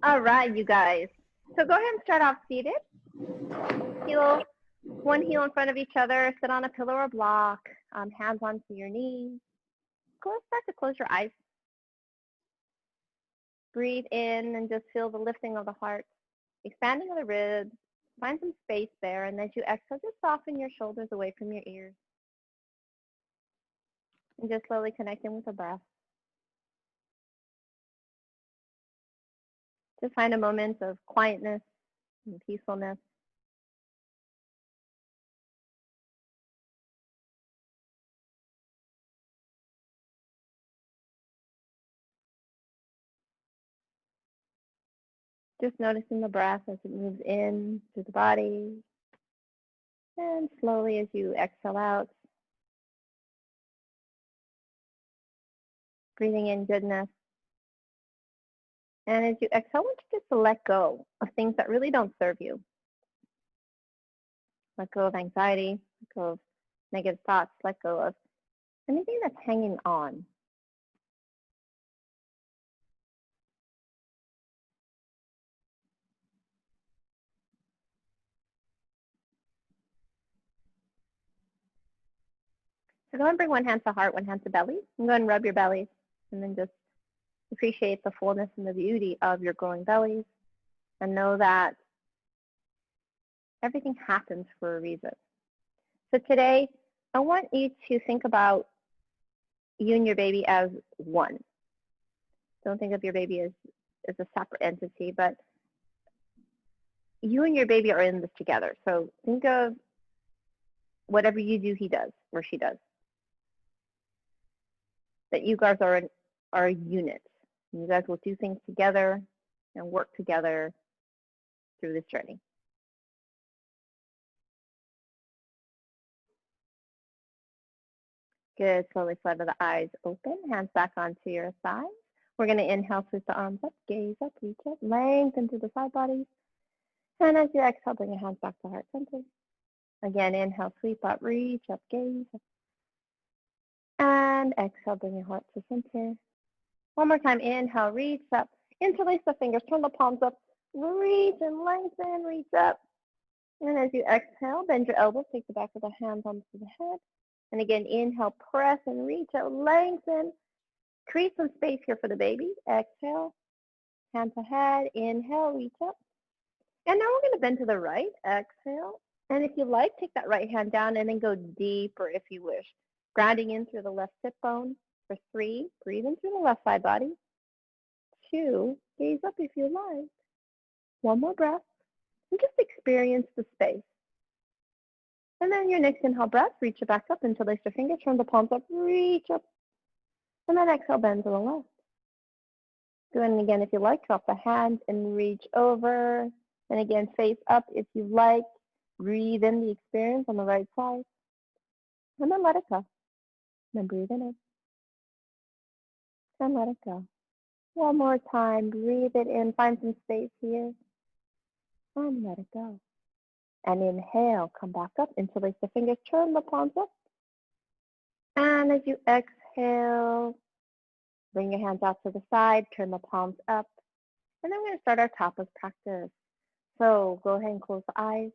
All right, you guys. So go ahead and start off seated. One heel in front of each other. Sit on a pillow or block. Hands onto your knees. Start to close your eyes. Breathe in and just feel the lifting of the heart, expanding of the ribs. Find some space there, and as you exhale, just soften your shoulders away from your ears. And just slowly connect in with the breath. Just find a moment of quietness and peacefulness. Just noticing the breath as it moves in through the body. And slowly as you exhale out, breathing in goodness. And as you exhale, I want you just to let go of things that really don't serve you. Let go of anxiety, let go of negative thoughts, let go of anything that's hanging on. So go ahead and bring one hand to heart, one hand to belly. And go ahead and rub your bellies. And then just appreciate the fullness and the beauty of your growing bellies. And know that everything happens for a reason. So today, I want you to think about you and your baby as one. Don't think of your baby as a separate entity, but you and your baby are in this together. So think of whatever you do, he does or she does. That you guys are a unit. You guys will do things together and work together through this journey. Good. Slowly flutter the eyes open, hands back onto your sides. We're going to inhale, sweep the arms up, gaze up, reach up, lengthen through the side bodies. And as you exhale, bring your hands back to heart center. Again, inhale, sweep up, reach up, gaze up. And exhale, bring your heart to center. One more time, inhale, reach up, interlace the fingers, turn the palms up, reach and lengthen, reach up. And as you exhale, bend your elbows, take the back of the hands onto the head. And again, inhale, press and reach out, lengthen. Create some space here for the baby. Exhale, hands ahead, inhale, reach up. And now we're going to bend to the right, exhale. And if you like, take that right hand down and then go deeper if you wish. Grounding in through the left hip bone. For 3, breathe in through the left side body. 2, gaze up if you like. 1 more breath. And just experience the space. And then your next inhale breath, reach it back up, interlace your fingers, turn the palms up, reach up. And then exhale, bend to the left. Go ahead and again, if you like, drop the hands and reach over. And again, face up if you like. Breathe in the experience on the right side. And then let it go. And then breathe in it. And let it go. One more time, breathe it in, find some space here. And let it go. And inhale, come back up, interlace the fingers, turn the palms up. And as you exhale, bring your hands out to the side, turn the palms up. And then we're going to start our tapas practice. So go ahead and close the eyes.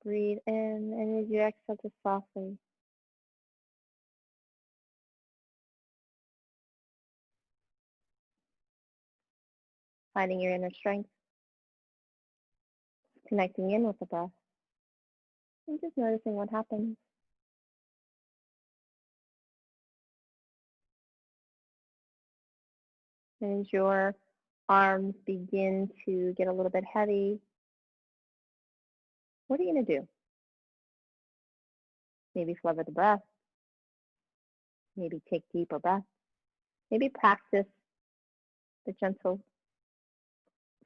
Breathe in, and as you exhale, just softly. Finding your inner strength. Connecting in with the breath. And just noticing what happens. And as your arms begin to get a little bit heavy, what are you going to do? Maybe flutter the breath. Maybe take deeper breaths. Maybe practice the gentle,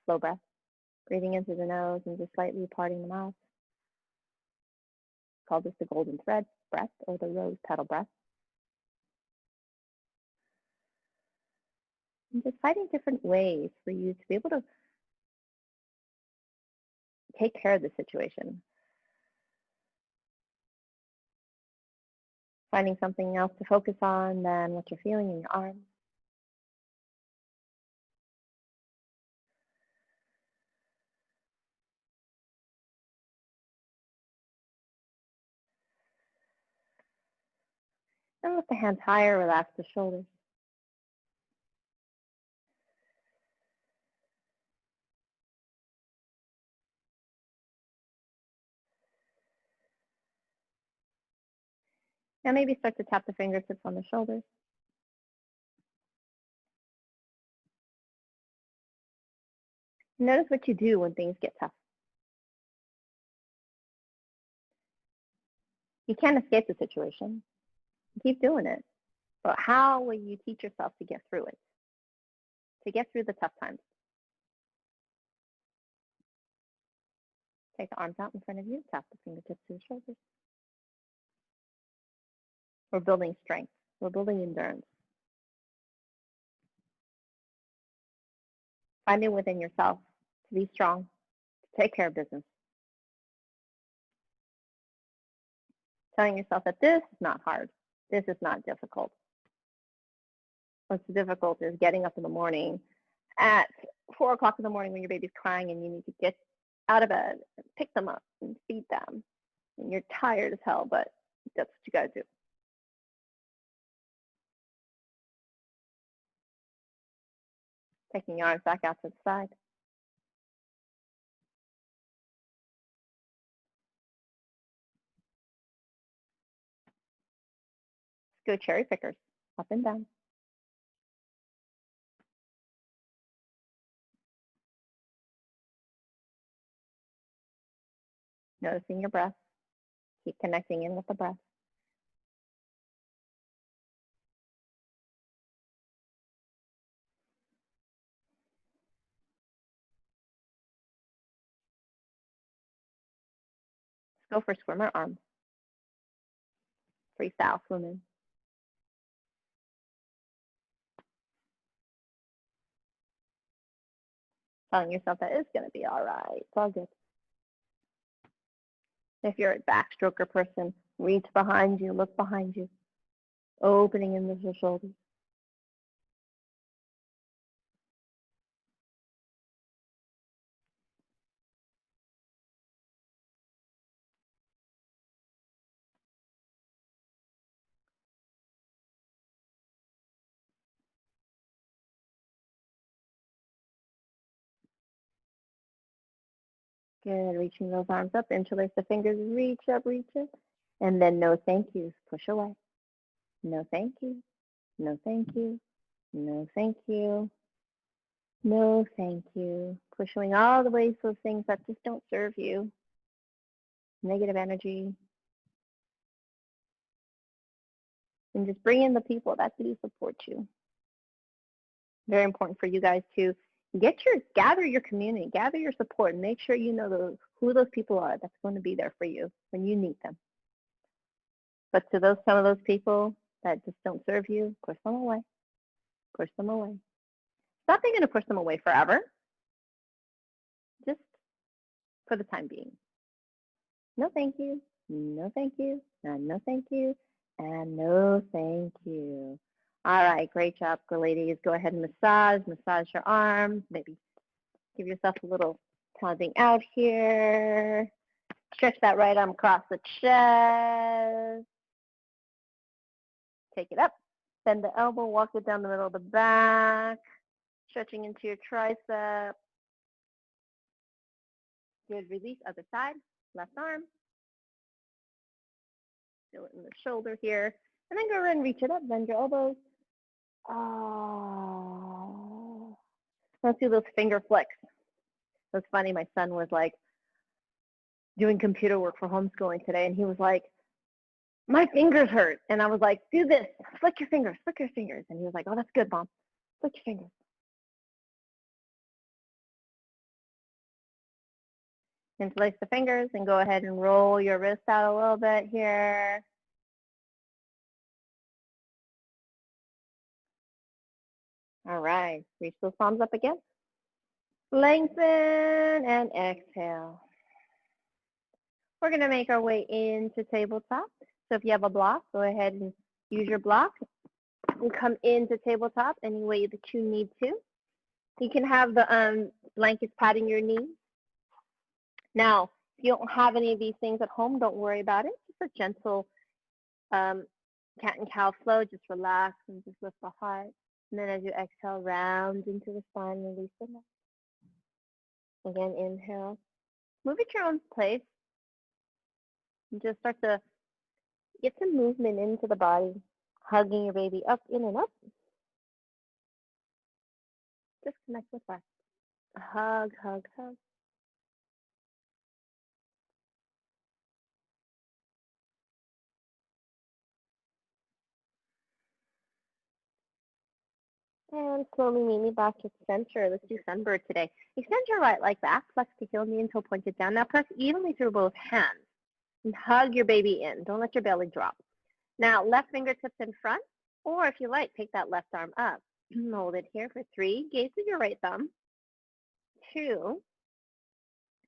slow breath. Breathing in through the nose and just slightly parting the mouth. Call this the golden thread breath or the rose petal breath. And just finding different ways for you to be able to take care of the situation. Finding something else to focus on than what you're feeling in your arms. And lift the hands higher, relax the shoulders. Now maybe start to tap the fingertips on the shoulders. Notice what you do when things get tough. You can't escape the situation. Keep doing it. But how will you teach yourself to get through it? To get through the tough times? Take the arms out in front of you, tap the fingertips to the shoulders. We're building strength. We're building endurance. Finding within yourself to be strong, to take care of business. Telling yourself that this is not hard. This is not difficult. What's difficult is getting up in the morning at 4 o'clock in the morning when your baby's crying and you need to get out of bed and pick them up and feed them. And you're tired as hell, but that's what you got to do. Taking your arms back out to the side. Let's go cherry pickers, up and down. Noticing your breath. Keep connecting in with the breath. Let's go for swimmer arms. Freestyle swimming. Telling yourself that it's going to be all right. It's all good. If you're a backstroker person, reach behind you, look behind you, opening in the shoulders. Good, reaching those arms up, interlace the fingers, reach up, and then no thank yous, push away. No thank you, no thank you, no thank you, no thank you. Pushing all the way to those things that just don't serve you. Negative energy. And just bring in the people that do support you. Very important for you guys to gather your community, gather your support, and make sure you know who those people are that's going to be there for you when you need them. But to some of those people that just don't serve you, push them away. Push them away. Not that you're going to push them away forever, just for the time being. No thank you, no thank you, and no thank you, and no thank you. All right, great job, good ladies. Go ahead and massage your arms. Maybe give yourself a little pounding out here. Stretch that right arm across the chest. Take it up. Bend the elbow, walk it down the middle of the back. Stretching into your tricep. Good, release, other side, left arm. Feel it in the shoulder here. And then go ahead and reach it up, bend your elbows. Oh. Let's do those finger flicks. That's funny, my son was like doing computer work for homeschooling today, and he was like, my fingers hurt. And I was like, do this, flick your fingers, flick your fingers. And he was like, oh, that's good, Mom. Flick your fingers. Interlace the fingers and go ahead and roll your wrist out a little bit here. All right, reach those palms up again. Lengthen and exhale. We're gonna make our way into tabletop. So if you have a block, go ahead and use your block and come into tabletop any way that you need to. You can have the blankets padding your knees. Now, if you don't have any of these things at home, don't worry about it. Just a gentle Cat and cow flow, just relax and just lift the heart. And then as you exhale, round into the spine, release the neck. Again, inhale. Move at your own pace. And just start to get some movement into the body, hugging your baby up, in and up. Just connect with breath. Hug, hug, hug. And slowly meet me back at center. Let's do sunbird today. Extend your right leg back, flex the heel, knee and toe pointed down. Now press evenly through both hands and hug your baby in. Don't let your belly drop. Now left fingertips in front, or if you like, take that left arm up. Hold it here for 3. Gaze with your right thumb. 2.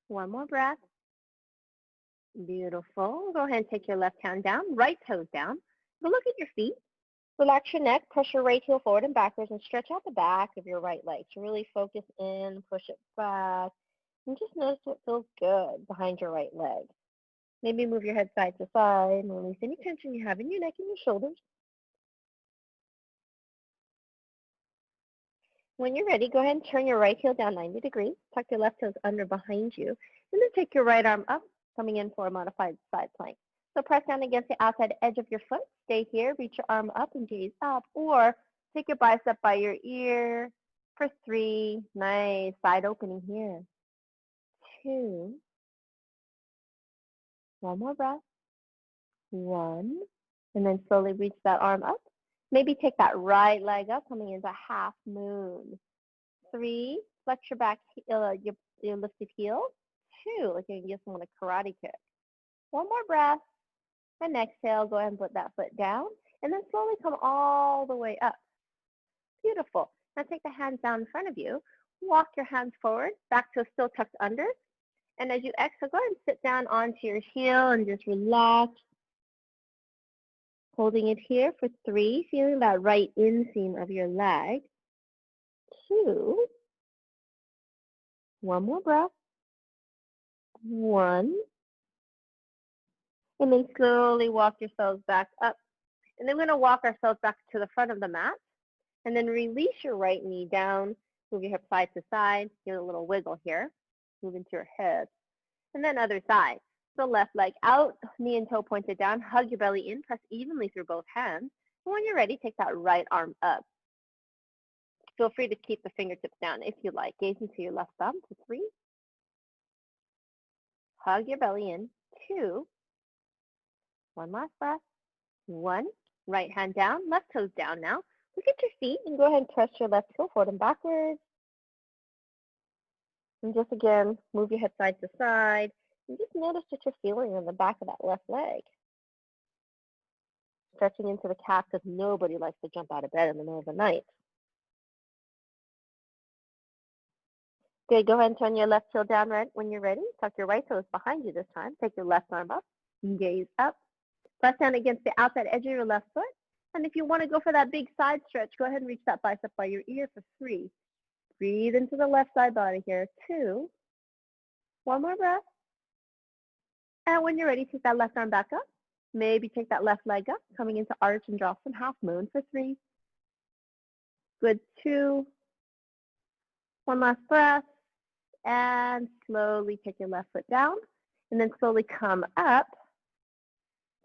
One more breath. Beautiful. Go ahead and take your left hand down, right toes down. Go look at your feet. Relax your neck, press your right heel forward and backwards, and stretch out the back of your right leg. So really focus in, push it back, and just notice what feels good behind your right leg. Maybe move your head side to side and release any tension you have in your neck and your shoulders. When you're ready, go ahead and turn your right heel down 90 degrees. Tuck your left toes under behind you, and then take your right arm up, coming in for a modified side plank. So press down against the outside edge of your foot. Stay here, reach your arm up and gaze up, or take your bicep by your ear for 3. Nice, side opening here. 2. One more breath. 1. And then slowly reach that arm up. Maybe take that right leg up, coming into half moon. 3. Flex your back, your lifted heel. 2. Like you give someone a karate kick. 1 more breath. And exhale, go ahead and put that foot down. And then slowly come all the way up. Beautiful. Now take the hands down in front of you. Walk your hands forward, back to still tucked under. And as you exhale, go ahead and sit down onto your heel and just relax. Holding it here for 3, feeling that right inseam of your leg. 2. 1 more breath. 1. And then slowly walk yourselves back up. And then we're going to walk ourselves back to the front of the mat. And then release your right knee down. Move your hip side to side. Give it a little wiggle here. Move into your hips. And then other side. So left leg out, knee and toe pointed down. Hug your belly in. Press evenly through both hands. And when you're ready, take that right arm up. Feel free to keep the fingertips down if you like. Gaze into your left thumb for 3. Hug your belly in. 2. One last breath. 1. Right hand down, left toes down now. Look at your feet and go ahead and press your left heel forward and backwards. And just again, move your head side to side. And just notice what you're feeling in the back of that left leg. Stretching into the calf because nobody likes to jump out of bed in the middle of the night. Good, go ahead and turn your left heel down right when you're ready. Tuck your right toes behind you this time. Take your left arm up and gaze up. Press down against the outside edge of your left foot. And if you want to go for that big side stretch, go ahead and reach that bicep by your ear for 3. Breathe into the left side body here. 2. 1 more breath. And when you're ready, take that left arm back up. Maybe take that left leg up, coming into arch and draw some half moon for 3. Good. 2. 1 last breath. And slowly take your left foot down. And then slowly come up.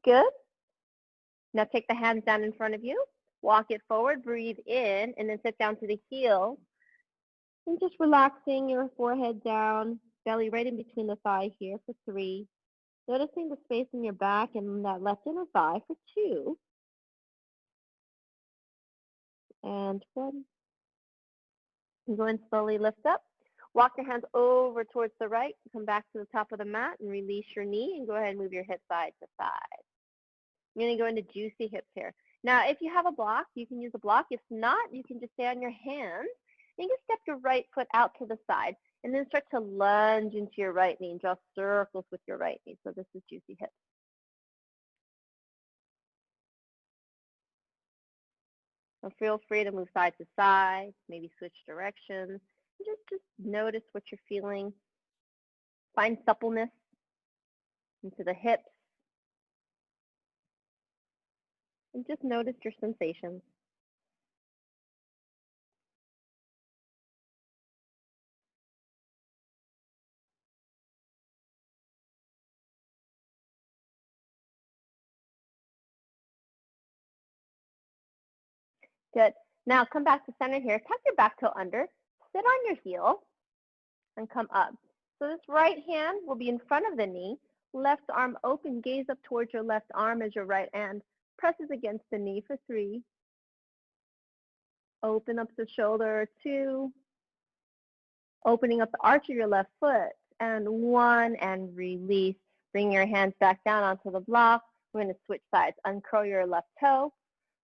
Good. Now take the hands down in front of you. Walk it forward. Breathe in. And then sit down to the heel. And just relaxing your forehead down. Belly right in between the thigh here for 3. Noticing the space in your back and that left inner thigh for 2. And 1. And go and slowly lift up. Walk your hands over towards the right. Come back to the top of the mat and release your knee. And go ahead and move your hip side to side. I'm going to go into juicy hips here. Now, if you have a block, you can use a block. If not, you can just stay on your hands. And you can step your right foot out to the side. And then start to lunge into your right knee and draw circles with your right knee. So this is juicy hips. So feel free to move side to side, maybe switch directions. Just notice what you're feeling. Find suppleness into the hips. And just notice your sensations. Good. Now come back to center here. Tuck your back toe under. Sit on your heel and come up. So this right hand will be in front of the knee. Left arm open. Gaze up towards your left arm as your right hand presses against the knee for 3. Open up the shoulder, 2. Opening up the arch of your left foot, and 1, and release. Bring your hands back down onto the block. We're going to switch sides. Uncurl your left toe.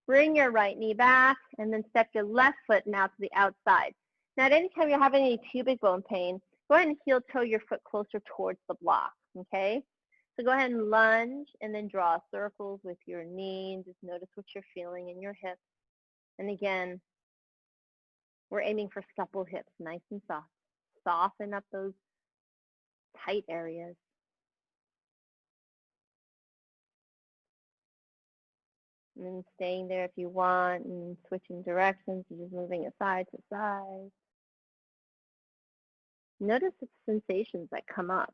Bring your right knee back, and then step your left foot now to the outside. Now, at any time you're having any pubic bone pain, go ahead and heel toe your foot closer towards the block, okay? So go ahead and lunge, and then draw circles with your knee, and just notice what you're feeling in your hips. And again, we're aiming for supple hips, nice and soft. Soften up those tight areas. And then staying there if you want, and switching directions, you're just moving it side to side. Notice the sensations that come up.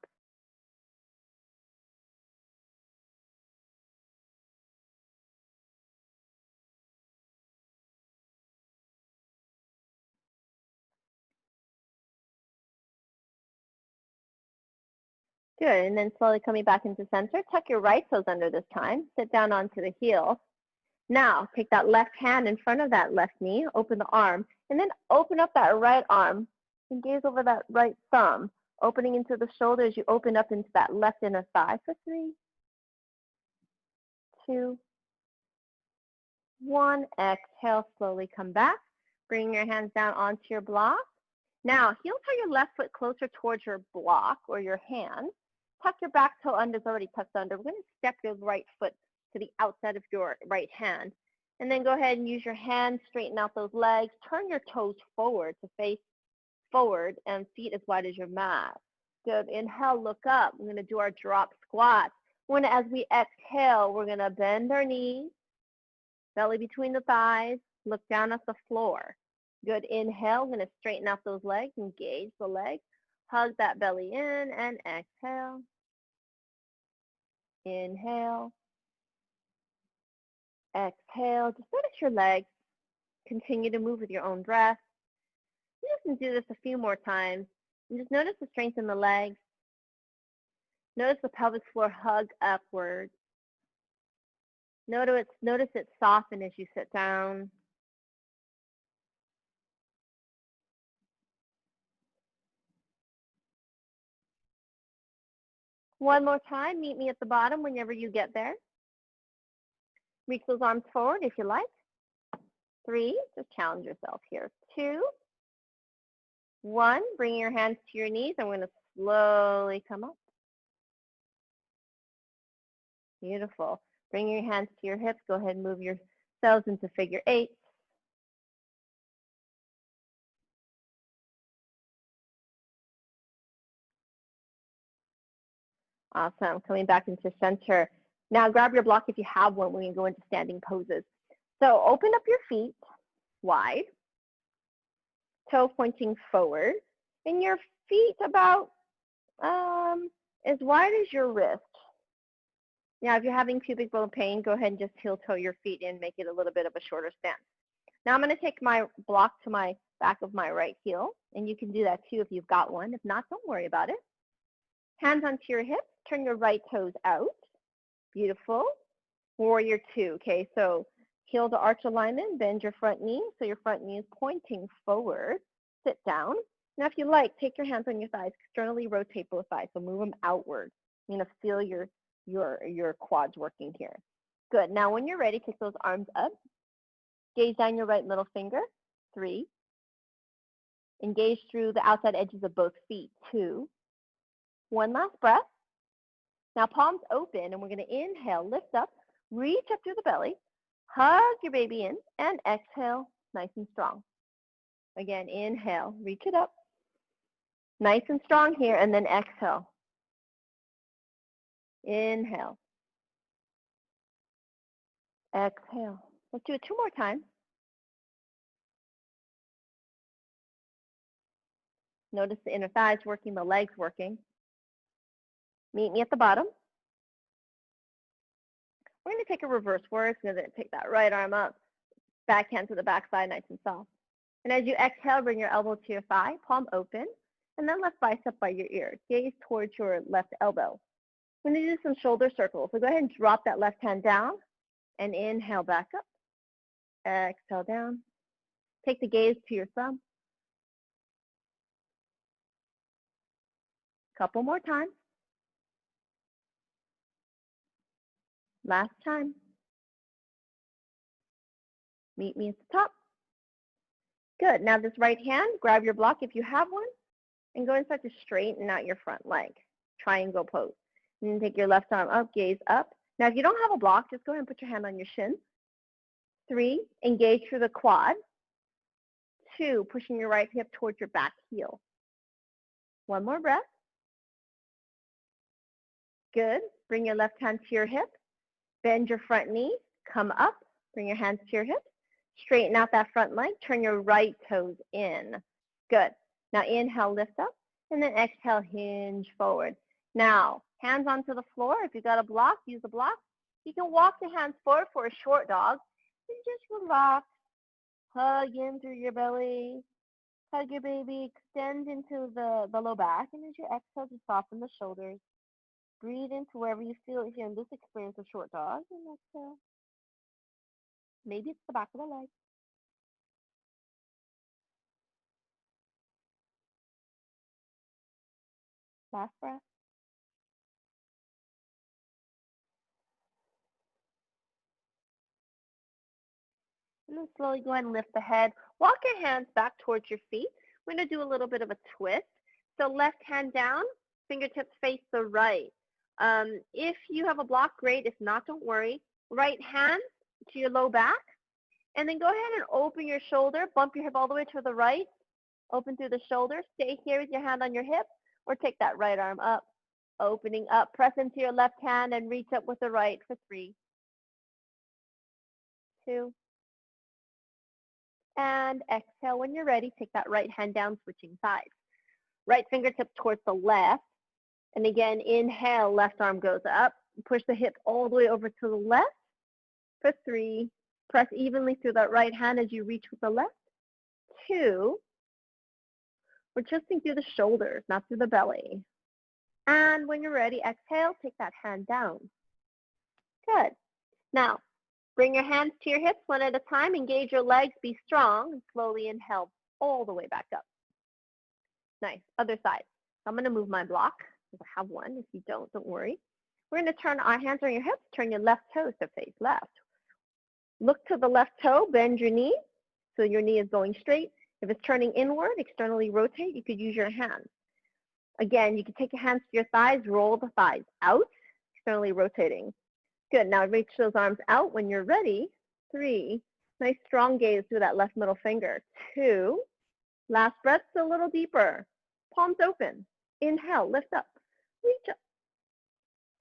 Good, and then slowly coming back into center, tuck your right toes under this time, sit down onto the heel. Now, take that left hand in front of that left knee, open the arm, and then open up that right arm and gaze over that right thumb, opening into the shoulders. You open up into that left inner thigh for 3, 2, 1. Exhale, slowly come back. Bring your hands down onto your block. Now, heel toe your left foot closer towards your block or your hand. Tuck your back toe under, it's already tucked under. We're going to step your right foot to the outside of your right hand. And then go ahead and use your hands, straighten out those legs. Turn your toes forward to face forward and feet as wide as your mat. Good. Inhale, look up. We're going to do our drop squats. As we exhale, we're going to bend our knees, belly between the thighs, look down at the floor. Good. Inhale, we're going to straighten out those legs, engage the legs, hug that belly in, and exhale. Inhale. Exhale. Just notice your legs. Continue to move with your own breath. You can do this a few more times. And just notice the strength in the legs. Notice the pelvic floor hug upward. Notice it soften as you sit down. One more time. Meet me at the bottom whenever you get there. Reach those arms forward if you like. 3, just challenge yourself here. 2, 1, bring your hands to your knees. I'm going to slowly come up. Beautiful. Bring your hands to your hips. Go ahead and move yourselves into figure 8. Awesome. Coming back into center. Now grab your block if you have one when you go into standing poses. So open up your feet wide, toe pointing forward, and your feet about as wide as your wrist. Now, if you're having pubic bone pain, go ahead and just heel toe your feet in, make it a little bit of a shorter stance. Now I'm going to take my block to my back of my right heel, and you can do that too if you've got one. If not, don't worry about it. Hands onto your hips, turn your right toes out. Beautiful. Warrior 2, okay? So heel to arch alignment, bend your front knee, so your front knee is pointing forward. Sit down. Now, if you like, take your hands on your thighs, externally rotate both thighs, so move them outward. You're going to feel your quads working here. Good. Now, when you're ready, take those arms up. Gaze down your right middle finger. 3. Engage through the outside edges of both feet. 2. One last breath. Now, palms open, and we're going to inhale, lift up, reach up through the belly, hug your baby in, and exhale, nice and strong. Again, inhale, reach it up, nice and strong here, and then exhale. Inhale. Exhale. Let's do it 2 more times. Notice the inner thighs working, the legs working. Meet me at the bottom. We're going to take a reverse warrior. So we're going to take that right arm up, back hand to the back side, nice and soft. And as you exhale, bring your elbow to your thigh, palm open, and then left bicep by your ear. Gaze towards your left elbow. We're going to do some shoulder circles. So go ahead and drop that left hand down and inhale back up. Exhale down. Take the gaze to your thumb. Couple more times. Last time. Meet me at the top. Good. Now this right hand, grab your block if you have one, and go and start to straighten out your front leg. Triangle pose. And then take your left arm up, gaze up. Now if you don't have a block, just go ahead and put your hand on your shin. 3, engage through the quad. 2, pushing your right hip towards your back heel. 1 more breath. Good. Bring your left hand to your hip. Bend your front knee. Come up. Bring your hands to your hips. Straighten out that front leg. Turn your right toes in. Good. Now inhale, lift up. And then exhale, hinge forward. Now, hands onto the floor. If you've got a block, use the block. You can walk the hands forward for a short dog. And just relax. Hug in through your belly. Hug your baby. Extend into the low back. And as you exhale, just soften the shoulders. Breathe into wherever you feel it here in this experience of short dog. And exhale. Maybe it's the back of the leg. Last breath. And then slowly go ahead and lift the head. Walk your hands back towards your feet. We're going to do a little bit of a twist. So left hand down, fingertips face the right. If you have a block, great. If not, don't worry. Right hand to your low back. And then go ahead and open your shoulder. Bump your hip all the way to the right. Open through the shoulder. Stay here with your hand on your hip. Or take that right arm up. Opening up. Press into your left hand and reach up with the right for 3, 2. And exhale when you're ready. Take that right hand down, switching sides. Right fingertip towards the left. And again, inhale, left arm goes up. Push the hip all the way over to the left for 3. Press evenly through that right hand as you reach with the left. 2. We're twisting through the shoulders, not through the belly. And when you're ready, exhale, take that hand down. Good. Now, bring your hands to your hips one at a time. Engage your legs. Be strong. And slowly inhale all the way back up. Nice. Other side. So I'm going to move my block. If I have one. If you don't worry. We're going to turn our hands on your hips. Turn your left toes to face left. Look to the left toe. Bend your knee. So your knee is going straight. If it's turning inward, externally rotate. You could use your hands. Again, you can take your hands to your thighs. Roll the thighs out. Externally rotating. Good. Now reach those arms out when you're ready. 3. Nice strong gaze through that left middle finger. 2. Last breath, a little deeper. Palms open. Inhale, lift up. Reach up.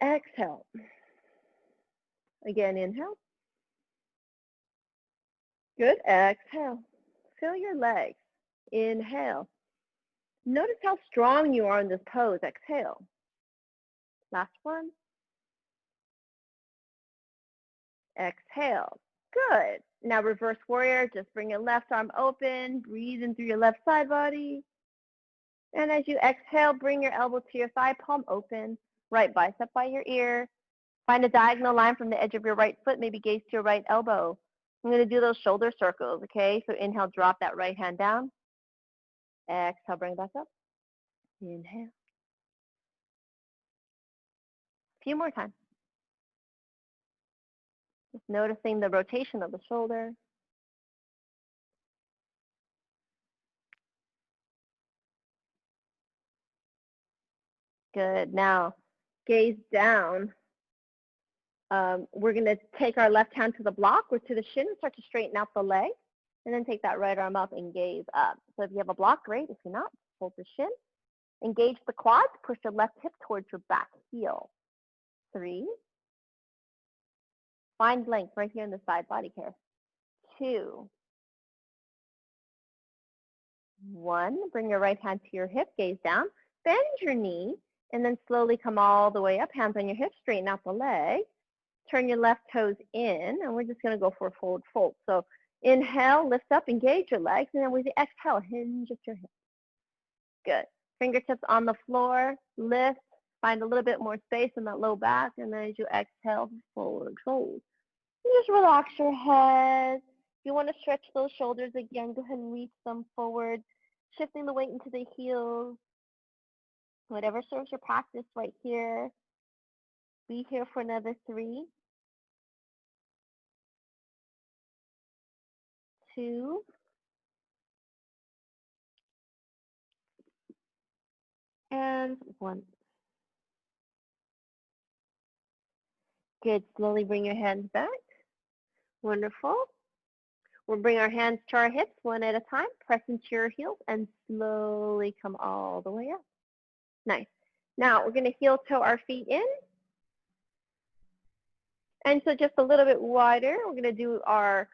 Exhale. Again, inhale. Good. Exhale. Feel your legs. Inhale. Notice how strong you are in this pose. Exhale. Last one. Exhale. Good. Now reverse warrior. Just bring your left arm open. Breathe in through your left side body. And as you exhale, bring your elbow to your thigh, palm open. Right bicep by your ear. Find a diagonal line from the edge of your right foot. Maybe gaze to your right elbow. I'm going to do those shoulder circles, okay? So inhale, drop that right hand down. Exhale, bring it back up. Inhale. A few more times. Just noticing the rotation of the shoulder. Good. Now, gaze down. We're going to take our left hand to the block or to the shin and start to straighten out the leg. And then take that right arm up and gaze up. So if you have a block, great. If you're not, hold the shin. Engage the quads. Push your left hip towards your back heel. 3, Find length right here in the side body here. 2, 1. Bring your right hand to your hip, gaze down, bend your knee, and then slowly come all the way up, hands on your hips, straighten out the leg. Turn your left toes in, and we're just going to go for a forward fold. So inhale, lift up, engage your legs, and then with the exhale, hinge at your hips. Good. Fingertips on the floor, lift, find a little bit more space in that low back, and then as you exhale, forward fold. And just relax your head. If you want to stretch those shoulders again, go ahead and reach them forward, shifting the weight into the heels. Whatever serves your practice right here. Be here for another 3, 2, and 1. Good. Slowly bring your hands back. Wonderful. We'll bring our hands to our hips one at a time. Press into your heels and slowly come all the way up. Nice. Now we're going to heel toe our feet in. And so just a little bit wider, we're going to do our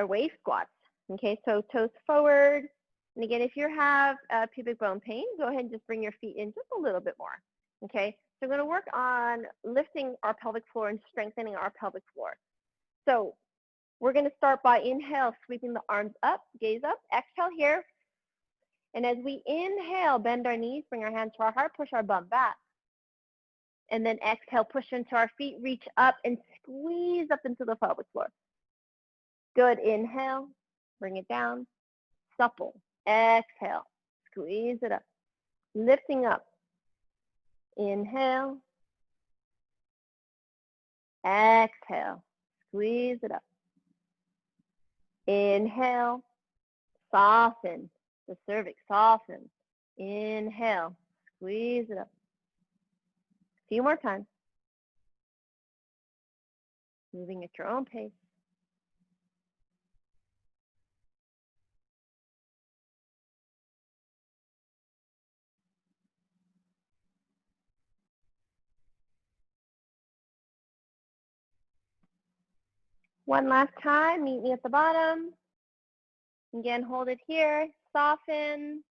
wave squats. Okay, so toes forward. And again, if you have pubic bone pain, go ahead and just bring your feet in just a little bit more. Okay, so we're going to work on lifting our pelvic floor and strengthening our pelvic floor. So we're going to start by inhale, sweeping the arms up, gaze up, exhale here. And as we inhale, bend our knees, bring our hands to our heart, push our bum back. And then exhale, push into our feet, reach up and squeeze up into the pelvic floor. Good, inhale, bring it down, supple, exhale, squeeze it up, lifting up, inhale, exhale, squeeze it up, inhale, soften, the cervix soften, inhale, squeeze it up. A few more times, moving at your own pace. One last time, meet me at the bottom. Again, hold it here, soften,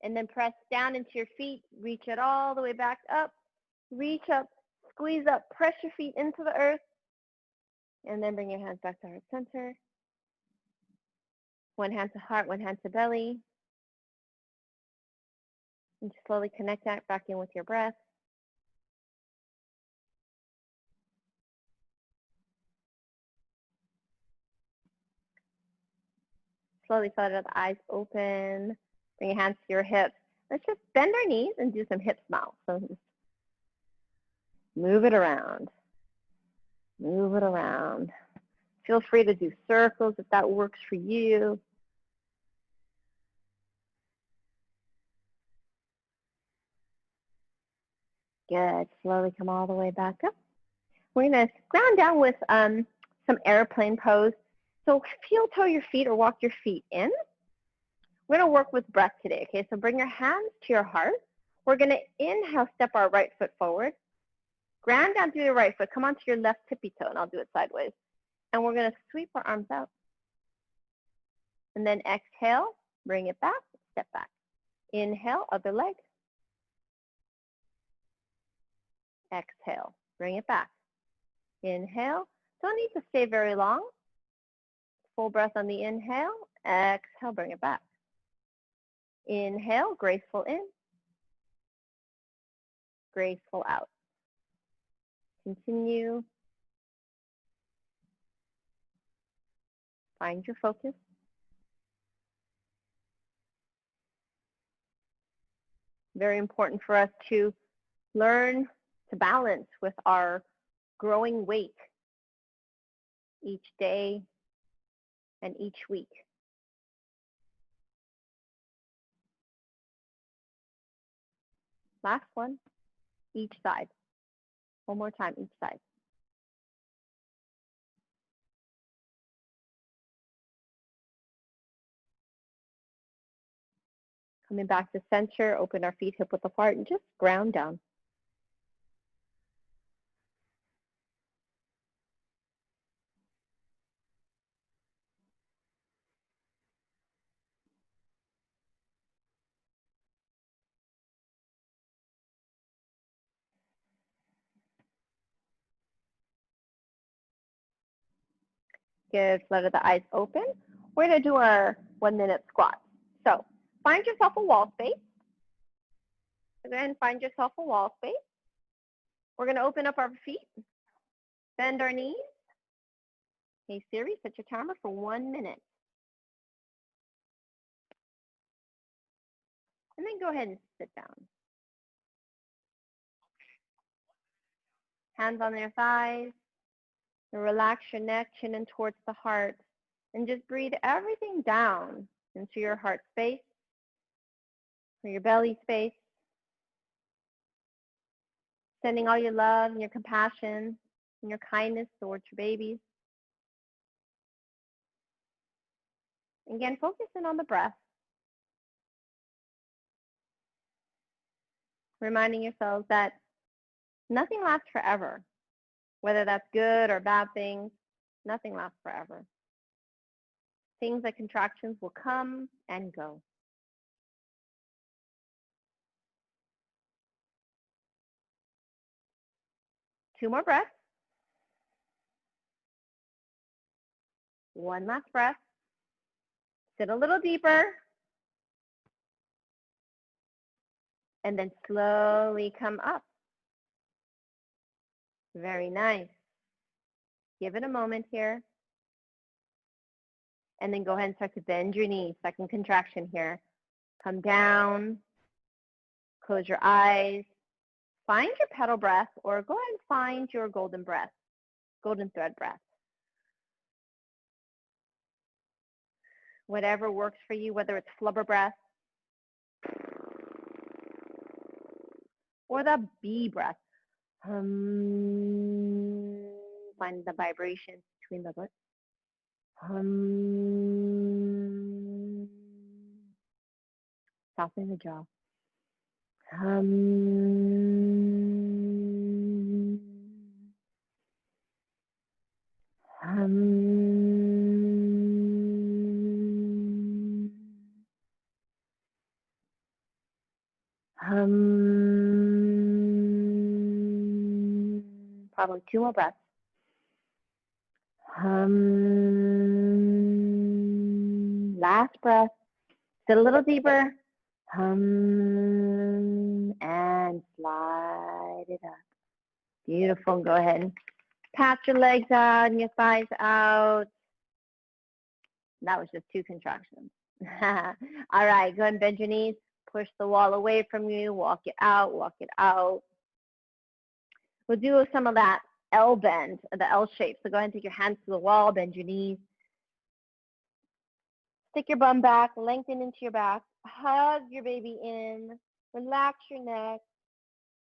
and then press down into your feet, reach it all the way back up, reach up, squeeze up, press your feet into the earth, and then bring your hands back to heart center. One hand to heart, one hand to belly. And just slowly connect that back in with your breath. Slowly flutter the eyes open. Bring your hands to your hips. Let's just bend our knees and do some hip smiles. So just move it around. Move it around. Feel free to do circles if that works for you. Good. Slowly come all the way back up. We're going to ground down with some airplane pose. So heel toe your feet or walk your feet in. We're going to work with breath today, okay? So bring your hands to your heart. We're going to inhale, step our right foot forward. Ground down through your right foot. Come onto your left tippy toe, and I'll do it sideways. And we're going to sweep our arms out. And then exhale, bring it back, step back. Inhale, other leg. Exhale, bring it back. Inhale. Don't need to stay very long. Full breath on the inhale. Exhale, bring it back. Inhale, graceful in. Graceful out. Continue. Find your focus. Very important for us to learn to balance with our growing weight each day and each week. Last one, each side. One more time, each side. Coming back to center, open our feet hip width apart and just ground down. Good. Flutter the eyes open. We're going to do our 1-minute squat. So find yourself a wall space. So go ahead and find yourself a wall space. We're going to open up our feet, bend our knees. Hey Siri, set your timer for 1 minute. And then go ahead and sit down. Hands on your thighs. Relax your neck, chin in towards the heart. And just breathe everything down into your heart space, or your belly space. Sending all your love and your compassion and your kindness towards your babies. Again, focusing on the breath. Reminding yourselves that nothing lasts forever. Whether that's good or bad things, nothing lasts forever. Things like contractions will come and go. Two more breaths. One last breath. Sit a little deeper. And then slowly come up. Very nice. Give it a moment here. And then go ahead and start to bend your knees. Second contraction here. Come down. Close your eyes. Find your petal breath, or go ahead and find your golden breath, golden thread breath. Whatever works for you, whether it's flubber breath or the bee breath. Find the vibration between the lips. Soften the jaw. Probably two more breaths. Last breath. Sit a little deeper. And slide it up. Beautiful. Go ahead and pat your legs out and your thighs out. That was just 2 contractions. All right, go ahead and bend your knees. Push the wall away from you. Walk it out, walk it out. We'll do some of that L bend, the L shape. So go ahead and take your hands to the wall, bend your knees. Stick your bum back, lengthen into your back. Hug your baby in. Relax your neck.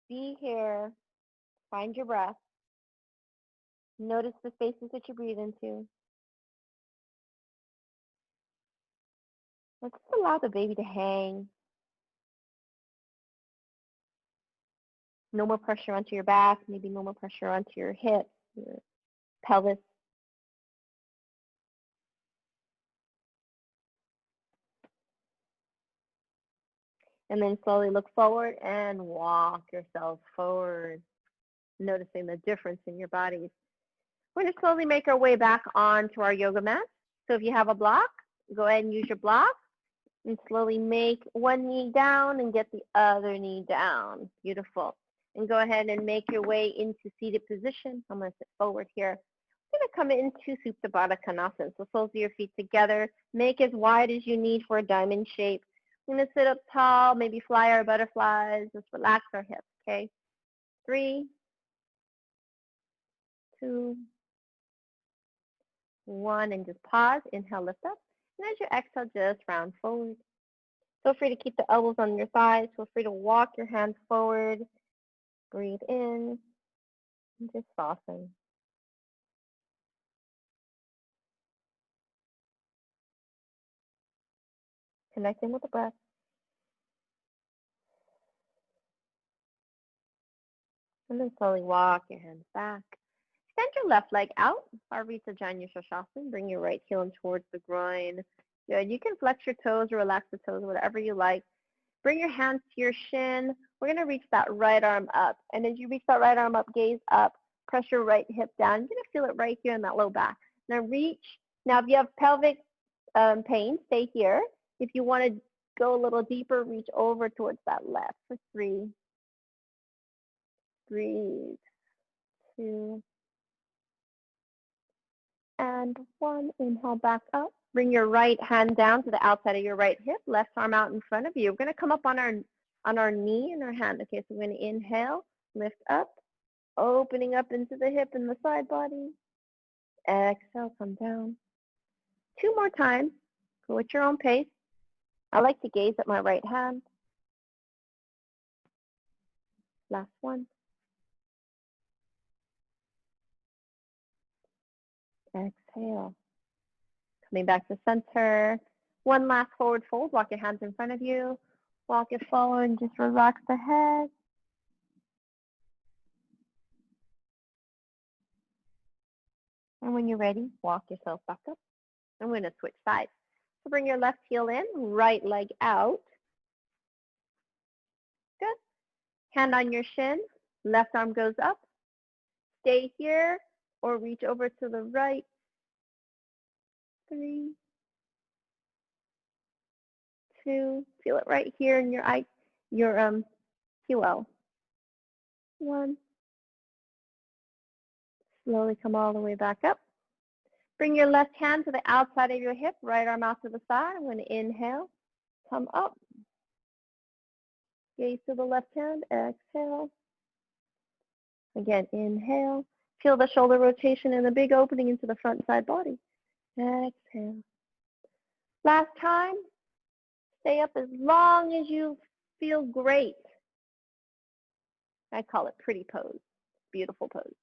Be here. Find your breath. Notice the spaces that you breathe into. Let's just allow the baby to hang. No more pressure onto your back, maybe no more pressure onto your hips, your pelvis. And then slowly look forward and walk yourself forward, noticing the difference in your bodies. We're going to slowly make our way back onto our yoga mat. So if you have a block, go ahead and use your block and slowly make one knee down and get the other knee down. Beautiful. And go ahead and make your way into seated position. I'm going to sit forward here. I'm going to come into Supta Baddha Konasana. So soles of your feet together. Make as wide as you need for a diamond shape. I'm going to sit up tall, maybe fly our butterflies. Just relax our hips, okay? 3, 2, 1, and just pause. Inhale, lift up. And as you exhale, just round forward. Feel free to keep the elbows on your thighs. Feel free to walk your hands forward. Breathe in and just soften. Connecting with the breath. And then slowly walk your hands back. Extend your left leg out. Parvita Janya Shashasan. Bring your right heel in towards the groin. Good. You can flex your toes or relax the toes, whatever you like. Bring your hands to your shin. We're going to reach that right arm up. And as you reach that right arm up, gaze up. Press your right hip down. You're going to feel it right here in that low back. Now reach. Now if you have pelvic pain, stay here. If you want to go a little deeper, reach over towards that left for 3. Breathe. 2. And 1. Inhale back up. Bring your right hand down to the outside of your right hip, left arm out in front of you. We're going to come up on our knee and our hand. Okay, so we're going to inhale, lift up, opening up into the hip and the side body. Exhale, come down. 2 more times. Go at your own pace. I like to gaze at my right hand. Last one. Exhale. Coming back to center. One last forward fold. Walk your hands in front of you. Walk it forward and just relax the head. And when you're ready, walk yourself back up. I'm going to switch sides. So bring your left heel in, right leg out. Good. Hand on your shin. Left arm goes up. Stay here or reach over to the right. 3, 2. Feel it right here in your QL. 1. Slowly come all the way back up. Bring your left hand to the outside of your hip, right arm out to the side. I'm going to inhale, come up. Gaze to the left hand, exhale. Again, inhale. Feel the shoulder rotation and the big opening into the front side body. Exhale. Last time. Stay up as long as you feel great. I call it pretty pose. Beautiful pose.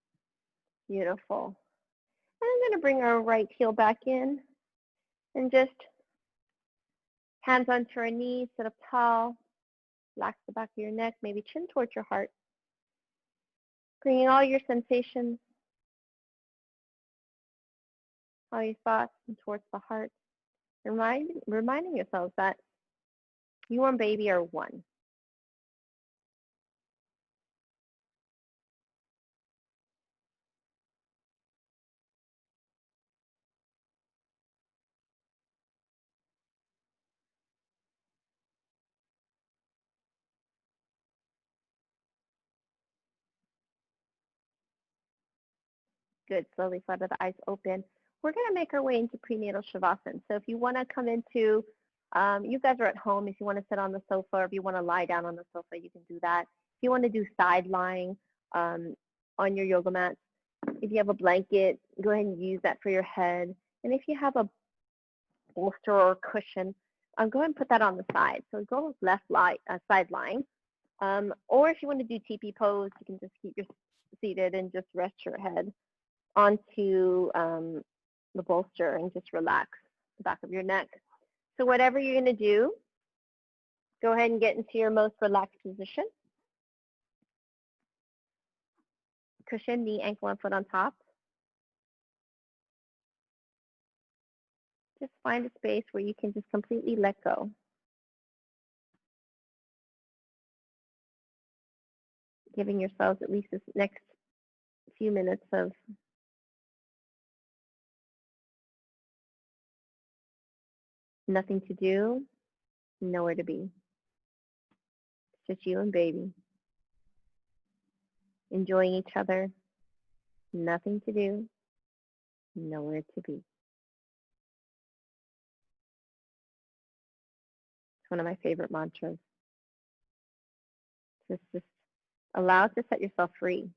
Beautiful. And I'm going to bring our right heel back in and just hands onto our knees, sit up tall. Relax the back of your neck, maybe chin towards your heart. Bringing all your sensations, all your thoughts towards the heart. Reminding yourselves that you and baby are one. Good, slowly flutter the eyes open. We're going to make our way into prenatal shavasana. So if you want to come into, you guys are at home. If you want to sit on the sofa or if you want to lie down on the sofa, you can do that. If you want to do side lying on your yoga mat, if you have a blanket, go ahead and use that for your head. And if you have a bolster or cushion, go ahead and put that on the side. So go side lying. Or if you want to do TP pose, you can just keep your seated and just rest your head onto the bolster and just relax the back of your neck. So whatever you're going to do, go ahead and get into your most relaxed position. Cushion, knee, ankle, and foot on top. Just find a space where you can just completely let go. Giving yourselves at least this next few minutes of nothing to do, nowhere to be. It's just you and baby. Enjoying each other, nothing to do, nowhere to be. It's one of my favorite mantras. Just allow to set yourself free.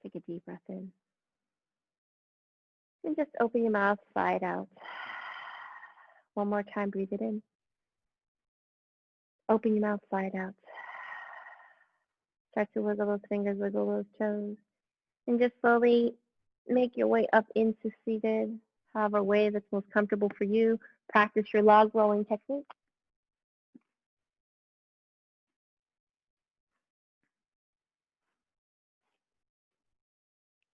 Take a deep breath in. And just open your mouth, side out. One more time, breathe it in. Open your mouth, side out. Start to wiggle those fingers, wiggle those toes. And just slowly make your way up into seated, however way that's most comfortable for you. Practice your log rolling technique.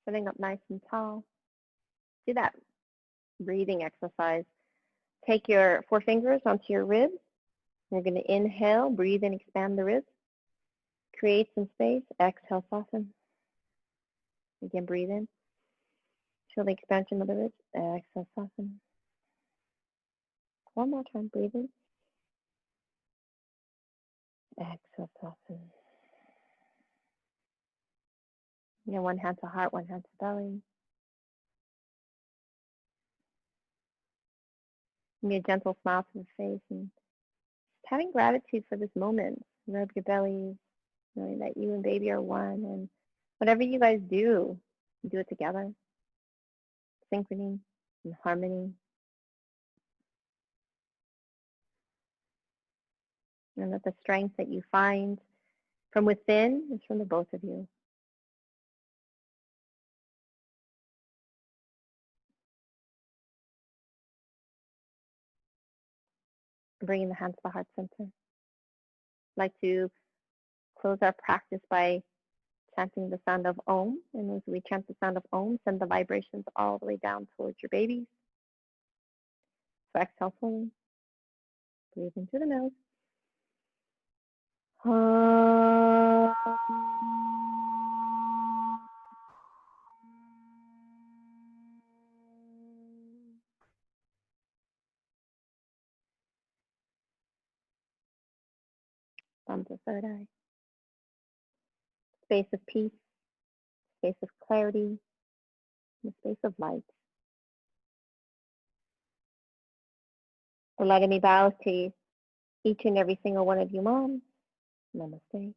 Sitting up nice and tall. Do that breathing exercise. Take your 4 fingers onto your ribs. We're going to inhale, breathe and expand the ribs. Create some space. Exhale, soften. Again, breathe in. Feel the expansion of the ribs. Exhale, soften. One more time, breathe in. Exhale, soften. Again, one hand to heart, one hand to belly. Give me a gentle smile to the face and having gratitude for this moment. Rub your bellies, knowing that you and baby are one, and whatever you guys do it together. Synchrony and harmony. And that the strength that you find from within is from the both of you. Bringing the hands to the heart center. I'd like to close our practice by chanting the sound of Om. And as we chant the sound of Om, send the vibrations all the way down towards your babies. So exhale fully. Breathe in through the nose. Thumbs to third eye. Space of peace, space of clarity, and a space of light. So letting me bow to each and every single one of you moms. Namaste.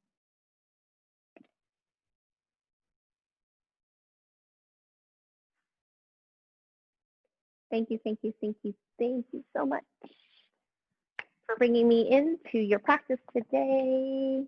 Thank you, thank you, thank you, thank you so much for bringing me into your practice today.